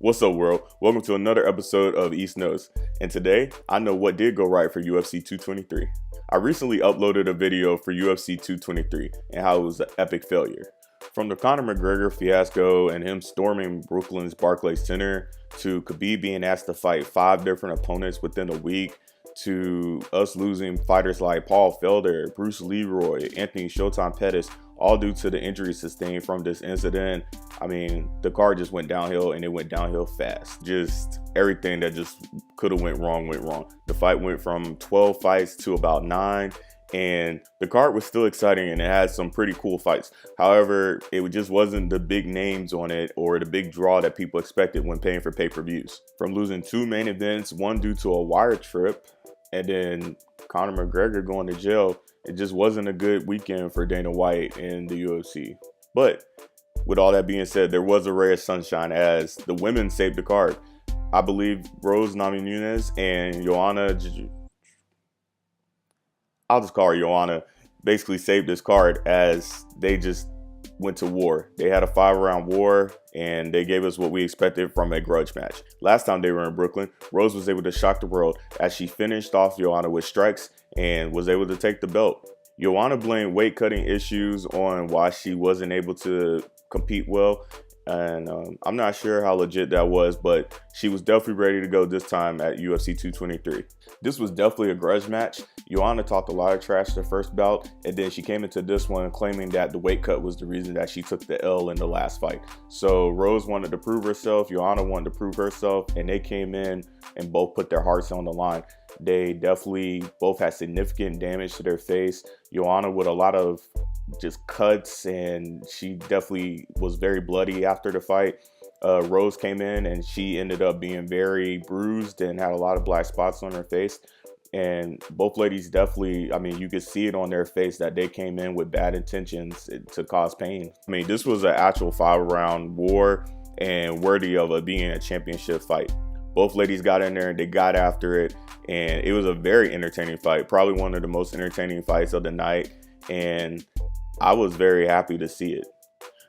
What's up, world? Welcome to another episode of EastKnows. And today, I know what did go right for UFC 223. I recently uploaded a video for UFC 223 and how it was an epic failure. From the Conor McGregor fiasco and him storming Brooklyn's Barclays Center, to Khabib being asked to fight 5 different opponents within a week, to us losing fighters like Paul Felder, Bruce Leroy, Anthony Showtime Pettis, all due to the injuries sustained from this incident. I mean, the card just went downhill, and it went downhill fast. Just everything that just could have went wrong went wrong. The fight went from 12 fights to about 9, and the card was still exciting, and it had some pretty cool fights. However, it just wasn't the big names on it or the big draw that people expected when paying for pay-per-views. From losing 2 main events, one due to a wire trip, and then Conor McGregor going to jail, it just wasn't a good weekend for Dana White and the UFC. But with all that being said, there was a ray of sunshine as the women saved the card. I believe Rose Namajunas and Joanna, I'll just call her Joanna, basically saved this card as they just went to war. They had a 5-round war, and they gave us what we expected from a grudge match. Last time they were in Brooklyn, Rose was able to shock the world as she finished off Joanna with strikes and was able to take the belt. Joanna blamed weight cutting issues on why she wasn't able to compete well, and I'm not sure how legit that was, but she was definitely ready to go this time at UFC 223. This was definitely a grudge match. Joanna talked a lot of trash the first bout, and then she came into this one claiming that the weight cut was the reason that she took the L in the last fight. So Rose wanted to prove herself, Joanna wanted to prove herself, and they came in and both put their hearts on the line. They definitely both had significant damage to their face. Joanna with a lot of just cuts, and she definitely was very bloody after the fight. Rose came in and she ended up being very bruised and had a lot of black spots on her face. And both ladies definitely, I mean, you could see it on their face that they came in with bad intentions to cause pain. I mean, this was an actual 5-round war and worthy of it being a championship fight. Both ladies got in there and they got after it, and it was a very entertaining fight, probably one of the most entertaining fights of the night, and I was very happy to see it.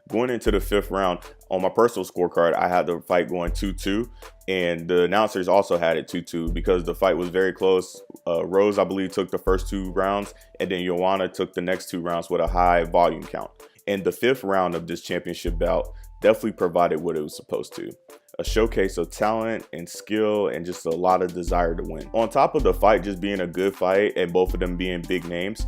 Going into the 5th round, on my personal scorecard, I had the fight going 2-2, and the announcers also had it 2-2 because the fight was very close. Rose, I believe, took the first 2 rounds, and then Joanna took the next 2 rounds with a high volume count. And the 5th round of this championship bout definitely provided what it was supposed to. A showcase of talent and skill and just a lot of desire to win. On top of the fight just being a good fight and both of them being big names,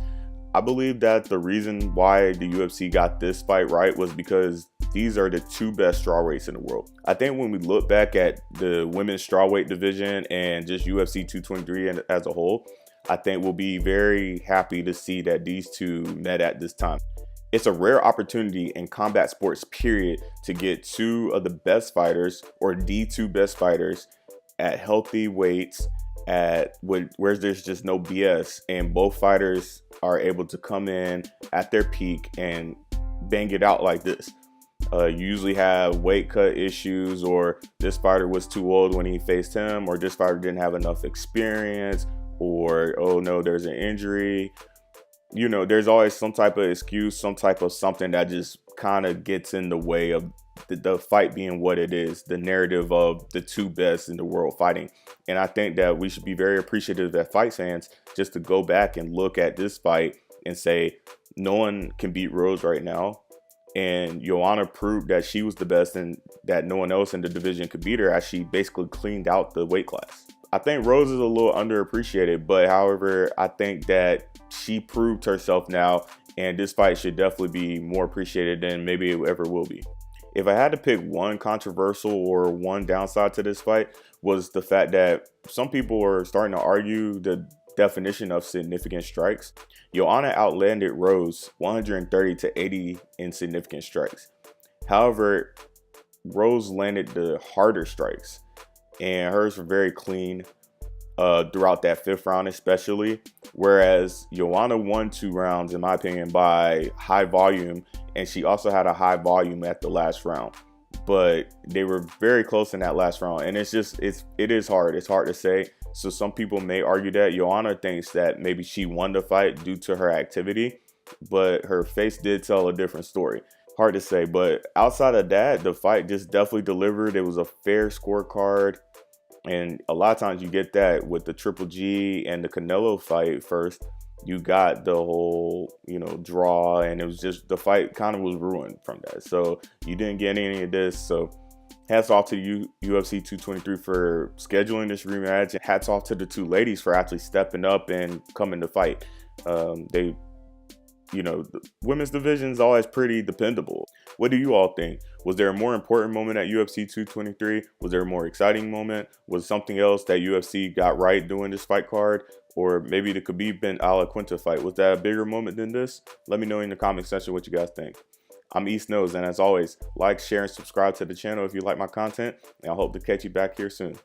I believe that the reason why the UFC got this fight right was because these are the 2 best strawweights in the world. I think when we look back at the women's strawweight division and just UFC 223 as a whole, I think we'll be very happy to see that these 2 met at this time. It's a rare opportunity in combat sports, period, to get 2 of the best fighters or the 2 best fighters at healthy weights where there's just no BS, and both fighters are able to come in at their peak and bang it out like this. You usually have weight cut issues, or this fighter was too old when he faced him, or this fighter didn't have enough experience, or oh no, there's an injury. You know, there's always some type of excuse, some type of something that just kind of gets in the way of the fight being what it is, the narrative of the 2 best in the world fighting. And I think that we should be very appreciative as fight fans just to go back and look at this fight and say, no one can beat Rose right now. And Joanna proved that she was the best and that no one else in the division could beat her as she basically cleaned out the weight class. I think Rose is a little underappreciated, but however, I think that she proved herself now, and this fight should definitely be more appreciated than maybe it ever will be. If I had to pick one controversial or one downside to this fight, was the fact that some people are starting to argue the definition of significant strikes. Joanna outlanded Rose 130 to 80 in significant strikes. However, Rose landed the harder strikes, and hers were very clean throughout that 5th round especially, whereas Joanna won 2 rounds, in my opinion, by high volume, and she also had a high volume at the last round. But they were very close in that last round, and it is hard. It's hard to say. So some people may argue that Joanna thinks that maybe she won the fight due to her activity, but her face did tell a different story. Hard to say, but outside of that, the fight just definitely delivered. It was a fair scorecard. And a lot of times you get that with the Triple G and the Canelo fight first. You got the whole, draw, and it was just the fight kind of was ruined from that. So you didn't get any of this. So hats off to UFC 223 for scheduling this rematch. And hats off to the two ladies for actually stepping up and coming to fight. The women's division is always pretty dependable. What do you all think? Was there a more important moment at UFC 223? Was there a more exciting moment? Was something else that UFC got right doing this fight card? Or maybe the Khabib Ben Ala Quinta fight, was that a bigger moment than this? Let me know in the comment section what you guys think. I'm EastKnows, and as always, like, share, and subscribe to the channel if you like my content, and I hope to catch you back here soon.